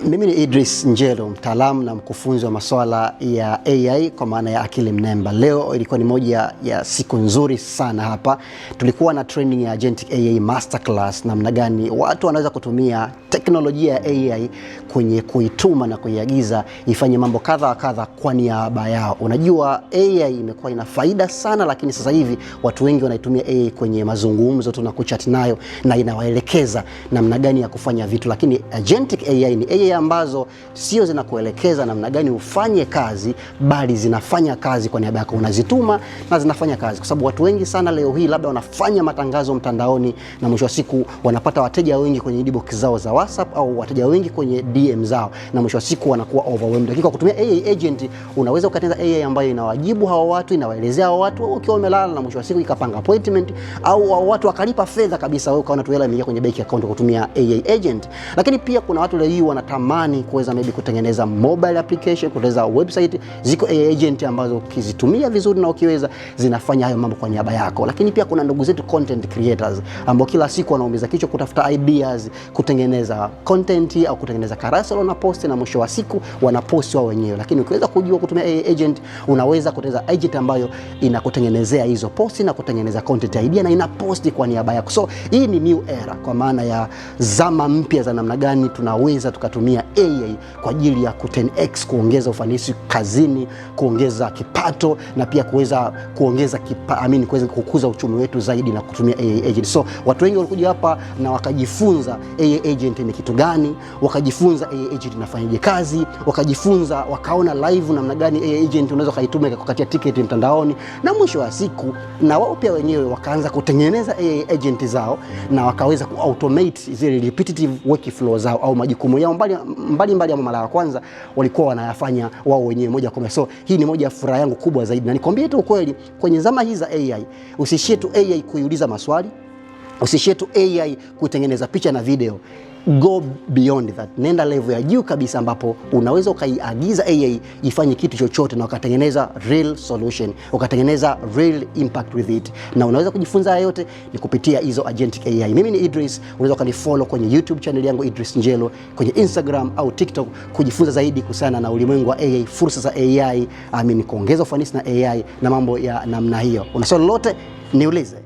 Mimi ni Idris Njelo, mtaalamu na mkufunzi wa masuala ya AI kwa maana ya akili mnemba. Leo ilikuwa ni moja ya siku nzuri sana hapa. Tulikuwa na training ya Agentic AI Masterclass, namna gani watu wanaweza kutumia teknolojia ya AI kwenye kuituma na kuiagiza ifanye mambo kadha wa kadha kwa niaba yao. Unajua AI imekuwa ina faida sana, lakini sasa hivi watu wengi wanaitumia AI kwenye mazungumzo tu na kuchat nayo, na inawaelekeza namna gani ya kufanya vitu. Lakini Agentic AI ni AI ambazo sio zinakuelekeza namna gani ufanye kazi, bali zinafanya kazi kwa niaba yako. Unazituma na zinafanya kazi, kwa sababu watu wengi sana leo hii labda wanafanya matangazo mtandaoni na mwisho wa siku wanapata wateja wengi kwenye inbox zao za WhatsApp au wateja wengi kwenye DM zao, na mwisho wa siku wanakuwa overwhelmed. Lakini kwa kutumia AI agent unaweza ukatengeneza AI ambayo inawajibu hawa watu, inawaelezea hawa watu ukiwa umelala, na mwisho wa siku ikapanga appointment, au watu wakalipa fedha kabisa, wewe ukaona tu hela imeingia kwenye bank account kutumia AI agent. Lakini pia kuna watu leo hii wanatamani kuweza maybe kutengeneza mobile application, kutengeneza website. Ziko AI agent ambazo ukizitumia vizuri na ukiweza zinafanya hayo mambo kwa niaba yako. Lakini pia kuna ndugu zetu content creators ambao kila siku wanaumiza kichwa kutafuta ideas, kutengeneza content au kutengeneza carousel na post, na mwisho wa siku wanapost wao wenyewe. Lakini ukiweza kujua kutumia AI agent, unaweza kutengeneza agent ambayo inakutengenezea hizo post na kutengeneza content idea na inaposti kwa niaba yako. So hii ni new era, kwa maana ya zama mpya za namna gani tunaweza tukatumia AI kwa ajili ya 10x kuongeza ufanisi kazini, kuongeza kipato, na pia kuweza kuongeza kuweza kukuza uchumi wetu zaidi na kutumia AI agent. So watu wengi walikuja hapa na wakajifunza AI agent ni kitu gani, wakajifunza AI agent inafanyaje kazi, wakajifunza wakaona live namna gani AI agent unaweza kaituma kukatia ticket mtandaoni, na mwisho wa siku na wao pia wenyewe wakaanza kutengeneza AI agent zao na wakaweza kuautomate zile repetitive workflow zao au majukumu yao mbali mara ya kwanza walikuwa wanayafanya wao wenyewe moja kwa moja. So hii ni moja ya furaha yangu kubwa zaidi, na nikwambie tu ukweli, kwenye zama hizi za AI usishie tu AI kuiuliza maswali, usishie tu AI kutengeneza picha na video. Go beyond that, nenda level ya juu kabisa ambapo unaweza ukaiagiza AI ifanye kitu chochote na ukatengeneza real solution, ukatengeneza real impact with it. Na unaweza kujifunza haya yote ni kupitia hizo Agentic AI. Mimi ni Idris, unaweza ukanifollow kwenye YouTube channel yangu Idris Njelo, kwenye Instagram au TikTok kujifunza zaidi kuhusiana na ulimwengu wa AI, fursa za AI, kuongeza ufanisi na AI na mambo ya namna hiyo. Una swali lolote niulize.